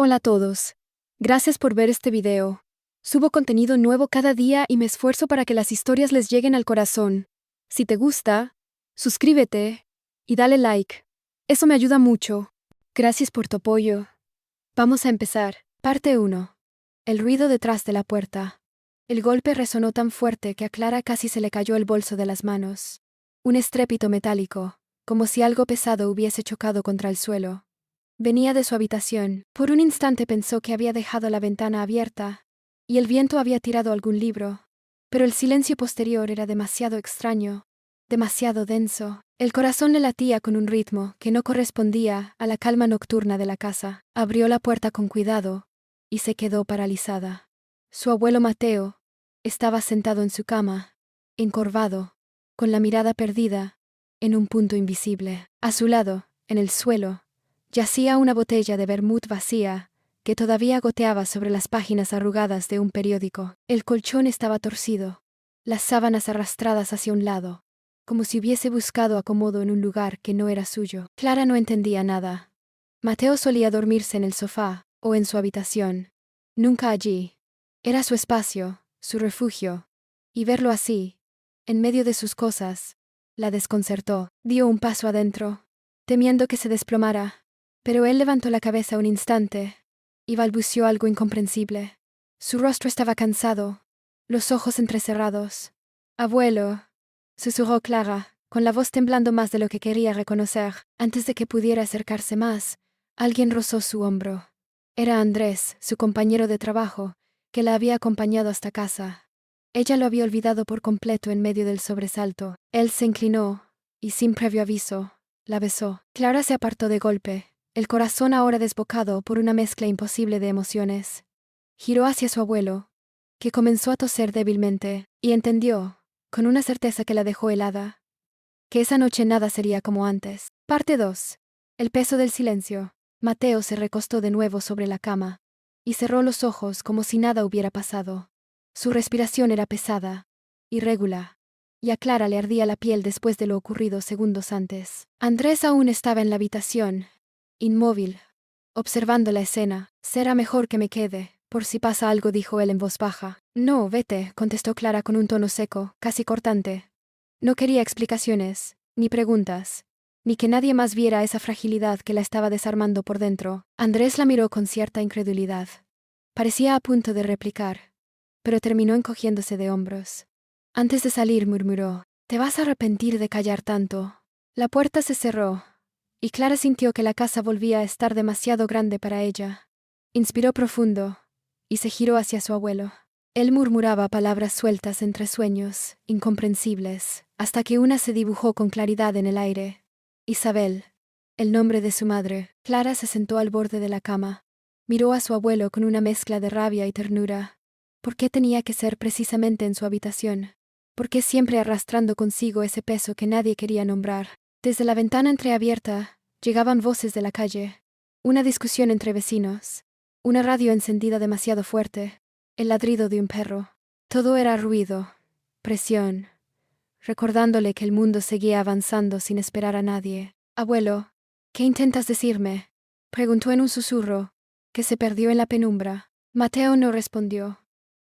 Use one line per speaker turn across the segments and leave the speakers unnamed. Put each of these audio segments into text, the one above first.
Hola a todos. Gracias por ver este video. Subo contenido nuevo cada día y me esfuerzo para que las historias les lleguen al corazón. Si te gusta, suscríbete y dale like. Eso me ayuda mucho. Gracias por tu apoyo. Vamos a empezar. Parte 1. El ruido detrás de la puerta. El golpe resonó tan fuerte que a Clara casi se le cayó el bolso de las manos. Un estrépito metálico, como si algo pesado hubiese chocado contra el suelo. Venía de su habitación. Por un instante pensó que había dejado la ventana abierta y el viento había tirado algún libro. Pero el silencio posterior era demasiado extraño, demasiado denso. El corazón le latía con un ritmo que no correspondía a la calma nocturna de la casa. Abrió la puerta con cuidado y se quedó paralizada. Su abuelo Mateo estaba sentado en su cama, encorvado, con la mirada perdida en un punto invisible. A su lado, en el suelo, yacía una botella de vermut vacía, que todavía goteaba sobre las páginas arrugadas de un periódico. El colchón estaba torcido, las sábanas arrastradas hacia un lado, como si hubiese buscado acomodo en un lugar que no era suyo. Clara no entendía nada. Mateo solía dormirse en el sofá, o en su habitación. Nunca allí. Era su espacio, su refugio. Y verlo así, en medio de sus cosas, la desconcertó. Dio un paso adentro, temiendo que se desplomara. Pero él levantó la cabeza un instante y balbuceó algo incomprensible. Su rostro estaba cansado, los ojos entrecerrados. «Abuelo», susurró Clara, con la voz temblando más de lo que quería reconocer. Antes de que pudiera acercarse más, alguien rozó su hombro. Era Andrés, su compañero de trabajo, que la había acompañado hasta casa. Ella lo había olvidado por completo en medio del sobresalto. Él se inclinó y, sin previo aviso, la besó. Clara se apartó de golpe, el corazón ahora desbocado por una mezcla imposible de emociones. Giró hacia su abuelo, que comenzó a toser débilmente, y entendió, con una certeza que la dejó helada, que esa noche nada sería como antes. Parte 2. El peso del silencio. Mateo se recostó de nuevo sobre la cama, y cerró los ojos como si nada hubiera pasado. Su respiración era pesada, irregular, y a Clara le ardía la piel después de lo ocurrido segundos antes. Andrés aún estaba en la habitación, inmóvil, observando la escena. «Será mejor que me quede, por si pasa algo», dijo él en voz baja. «No, vete», contestó Clara con un tono seco, casi cortante. No quería explicaciones, ni preguntas, ni que nadie más viera esa fragilidad que la estaba desarmando por dentro. Andrés la miró con cierta incredulidad. Parecía a punto de replicar, pero terminó encogiéndose de hombros. Antes de salir murmuró: «Te vas a arrepentir de callar tanto». La puerta se cerró, y Clara sintió que la casa volvía a estar demasiado grande para ella. Inspiró profundo, y se giró hacia su abuelo. Él murmuraba palabras sueltas entre sueños, incomprensibles, hasta que una se dibujó con claridad en el aire. Isabel, el nombre de su madre. Clara se sentó al borde de la cama. Miró a su abuelo con una mezcla de rabia y ternura. ¿Por qué tenía que ser precisamente en su habitación? ¿Por qué siempre arrastrando consigo ese peso que nadie quería nombrar? Desde la ventana entreabierta llegaban voces de la calle. Una discusión entre vecinos. Una radio encendida demasiado fuerte. El ladrido de un perro. Todo era ruido, presión, recordándole que el mundo seguía avanzando sin esperar a nadie. «Abuelo, ¿qué intentas decirme?», preguntó en un susurro, que se perdió en la penumbra. Mateo no respondió.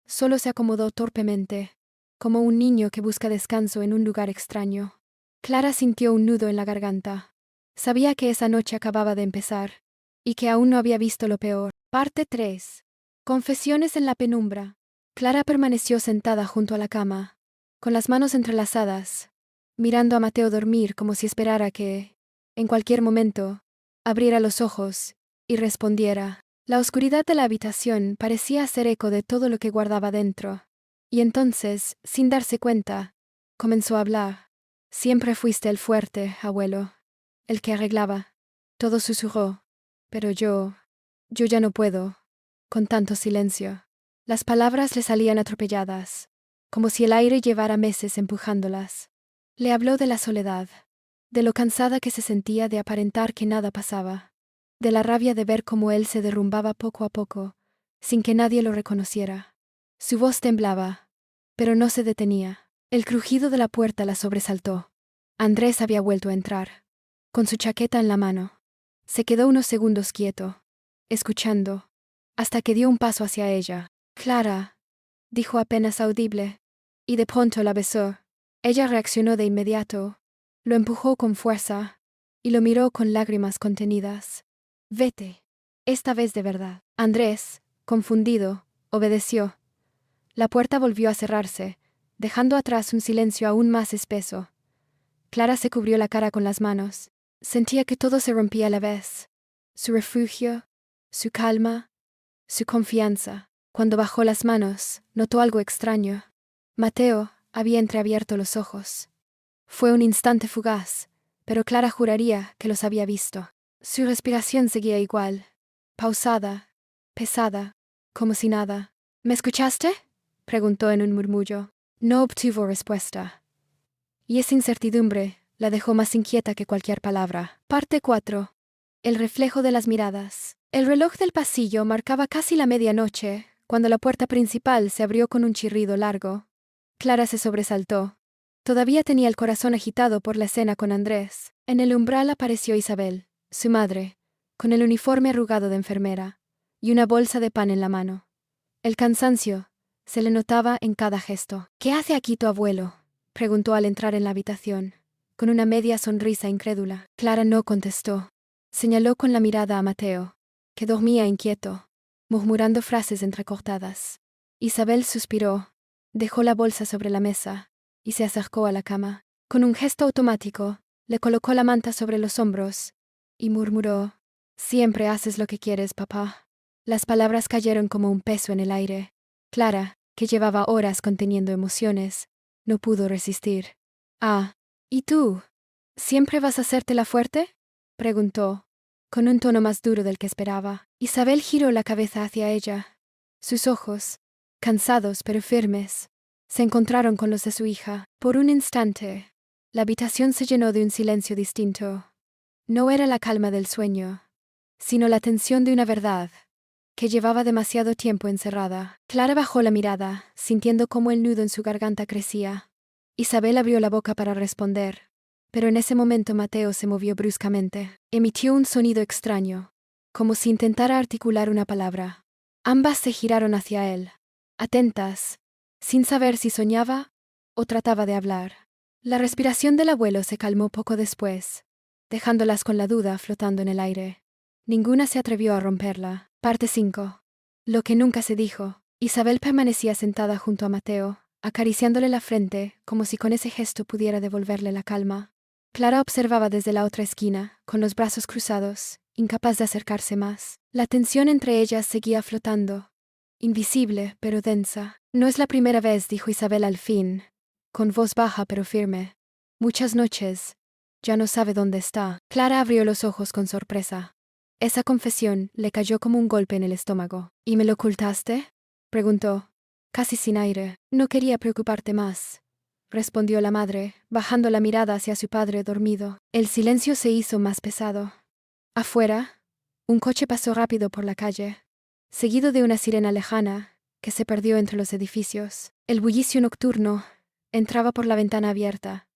Solo se acomodó torpemente, como un niño que busca descanso en un lugar extraño. Clara sintió un nudo en la garganta. Sabía que esa noche acababa de empezar, y que aún no había visto lo peor. Parte 3. Confesiones en la penumbra. Clara permaneció sentada junto a la cama, con las manos entrelazadas, mirando a Mateo dormir como si esperara que, en cualquier momento, abriera los ojos y respondiera. La oscuridad de la habitación parecía hacer eco de todo lo que guardaba dentro, y entonces, sin darse cuenta, comenzó a hablar. «Siempre fuiste el fuerte, abuelo, el que arreglaba». Todo susurró. «Pero yo ya no puedo, con tanto silencio». Las palabras le salían atropelladas, como si el aire llevara meses empujándolas. Le habló de la soledad, de lo cansada que se sentía de aparentar que nada pasaba, de la rabia de ver cómo él se derrumbaba poco a poco, sin que nadie lo reconociera. Su voz temblaba, pero no se detenía. El crujido de la puerta la sobresaltó. Andrés había vuelto a entrar, con su chaqueta en la mano. Se quedó unos segundos quieto, escuchando, hasta que dio un paso hacia ella. «Clara», dijo apenas audible, y de pronto la besó. Ella reaccionó de inmediato, lo empujó con fuerza, y lo miró con lágrimas contenidas. «Vete». Esta vez de verdad. Andrés, confundido, obedeció. La puerta volvió a cerrarse, dejando atrás un silencio aún más espeso. Clara se cubrió la cara con las manos. Sentía que todo se rompía a la vez. Su refugio, su calma, su confianza. Cuando bajó las manos, notó algo extraño. Mateo había entreabierto los ojos. Fue un instante fugaz, pero Clara juraría que los había visto. Su respiración seguía igual, pausada, pesada, como si nada. «¿Me escuchaste?», preguntó en un murmullo. No obtuvo respuesta. Y esa incertidumbre la dejó más inquieta que cualquier palabra. Parte 4. El reflejo de las miradas. El reloj del pasillo marcaba casi la medianoche, cuando la puerta principal se abrió con un chirrido largo. Clara se sobresaltó. Todavía tenía el corazón agitado por la escena con Andrés. En el umbral apareció Isabel, su madre, con el uniforme arrugado de enfermera, y una bolsa de pan en la mano. El cansancio se le notaba en cada gesto. «¿Qué hace aquí tu abuelo?», preguntó al entrar en la habitación, con una media sonrisa incrédula. Clara no contestó. Señaló con la mirada a Mateo, que dormía inquieto, murmurando frases entrecortadas. Isabel suspiró, dejó la bolsa sobre la mesa y se acercó a la cama. Con un gesto automático, le colocó la manta sobre los hombros y murmuró: «Siempre haces lo que quieres, papá». Las palabras cayeron como un peso en el aire. Clara, que llevaba horas conteniendo emociones, no pudo resistir. «Ah, ¿y tú? ¿Siempre vas a hacértela fuerte?», preguntó, con un tono más duro del que esperaba. Isabel giró la cabeza hacia ella. Sus ojos, cansados pero firmes, se encontraron con los de su hija. Por un instante, la habitación se llenó de un silencio distinto. No era la calma del sueño, sino la tensión de una verdad que llevaba demasiado tiempo encerrada. Clara bajó la mirada, sintiendo cómo el nudo en su garganta crecía. Isabel abrió la boca para responder, pero en ese momento Mateo se movió bruscamente. Emitió un sonido extraño, como si intentara articular una palabra. Ambas se giraron hacia él, atentas, sin saber si soñaba o trataba de hablar. La respiración del abuelo se calmó poco después, dejándolas con la duda flotando en el aire. Ninguna se atrevió a romperla. Parte 5. Lo que nunca se dijo. Isabel permanecía sentada junto a Mateo, acariciándole la frente, como si con ese gesto pudiera devolverle la calma. Clara observaba desde la otra esquina, con los brazos cruzados, incapaz de acercarse más. La tensión entre ellas seguía flotando, invisible pero densa. «No es la primera vez», dijo Isabel al fin, con voz baja pero firme. «Muchas noches. Ya no sabe dónde está». Clara abrió los ojos con sorpresa. Esa confesión le cayó como un golpe en el estómago. «¿Y me lo ocultaste?», preguntó, casi sin aire. «No quería preocuparte más», respondió la madre, bajando la mirada hacia su padre dormido. El silencio se hizo más pesado. Afuera, un coche pasó rápido por la calle, seguido de una sirena lejana que se perdió entre los edificios. El bullicio nocturno entraba por la ventana abierta.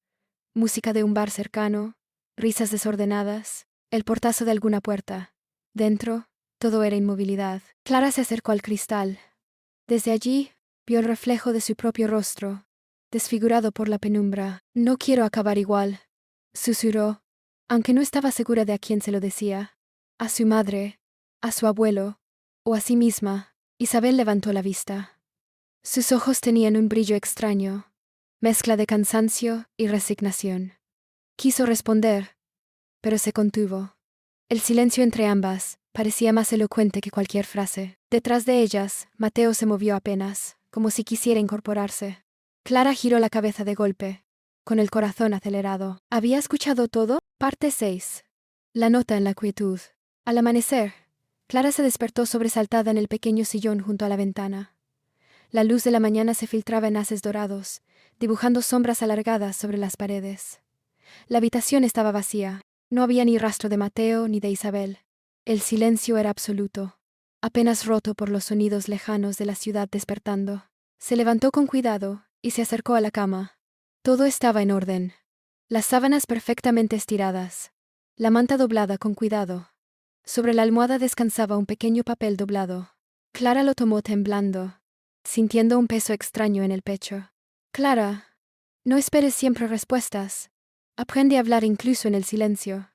Música de un bar cercano, risas desordenadas, el portazo de alguna puerta. Dentro, todo era inmovilidad. Clara se acercó al cristal. Desde allí, vio el reflejo de su propio rostro, desfigurado por la penumbra. «No quiero acabar igual», susurró, aunque no estaba segura de a quién se lo decía. A su madre, a su abuelo, o a sí misma. Isabel levantó la vista. Sus ojos tenían un brillo extraño, mezcla de cansancio y resignación. Quiso responder, pero se contuvo. El silencio entre ambas parecía más elocuente que cualquier frase. Detrás de ellas, Mateo se movió apenas, como si quisiera incorporarse. Clara giró la cabeza de golpe, con el corazón acelerado. ¿Había escuchado todo? Parte 6. La nota en la quietud. Al amanecer, Clara se despertó sobresaltada en el pequeño sillón junto a la ventana. La luz de la mañana se filtraba en haces dorados, dibujando sombras alargadas sobre las paredes. La habitación estaba vacía. No había ni rastro de Mateo ni de Isabel. El silencio era absoluto, apenas roto por los sonidos lejanos de la ciudad despertando. Se levantó con cuidado y se acercó a la cama. Todo estaba en orden. Las sábanas perfectamente estiradas, la manta doblada con cuidado, Sobre la almohada descansaba un pequeño papel doblado. Clara lo tomó temblando, sintiendo un peso extraño en el pecho. Clara, no esperes siempre respuestas. Aprende a hablar incluso en el silencio.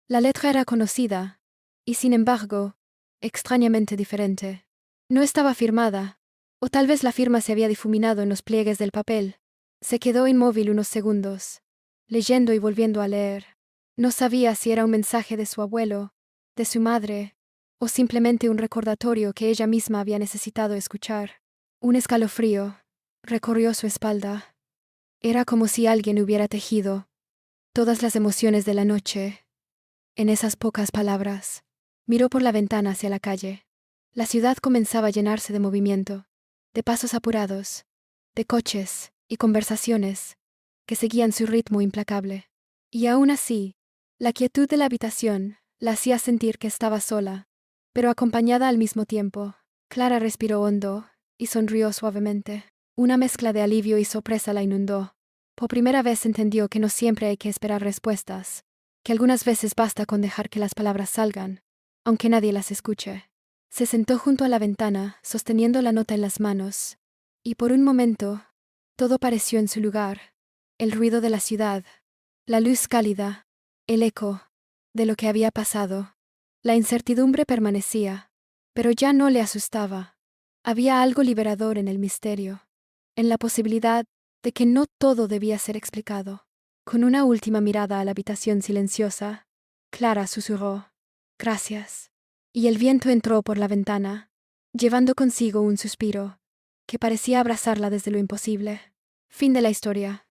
La letra era conocida, y sin embargo, extrañamente diferente. No estaba firmada, o tal vez la firma se había difuminado en los pliegues del papel. Se quedó inmóvil unos segundos, leyendo y volviendo a leer. No sabía si era un mensaje de su abuelo, de su madre, o simplemente un recordatorio que ella misma había necesitado escuchar. Un escalofrío recorrió su espalda. Era como si alguien hubiera tejido todas las emociones de la noche en esas pocas palabras. Miró por la ventana hacia la calle. La ciudad comenzaba a llenarse de movimiento, de pasos apurados, de coches y conversaciones que seguían su ritmo implacable. Y aún así, la quietud de la habitación la hacía sentir que estaba sola, pero acompañada al mismo tiempo. Clara respiró hondo y sonrió suavemente. Una mezcla de alivio y sorpresa la inundó. Por primera vez entendió que no siempre hay que esperar respuestas, que algunas veces basta con dejar que las palabras salgan, aunque nadie las escuche. Se sentó junto a la ventana, sosteniendo la nota en las manos, y por un momento, todo pareció en su lugar. El ruido de la ciudad, la luz cálida, el eco de lo que había pasado. La incertidumbre permanecía, pero ya no le asustaba. Había algo liberador en el misterio, en la posibilidad de que no todo debía ser explicado. Con una última mirada a la habitación silenciosa, Clara susurró: «Gracias». Y el viento entró por la ventana, llevando consigo un suspiro que parecía abrazarla desde lo imposible. Fin de la historia.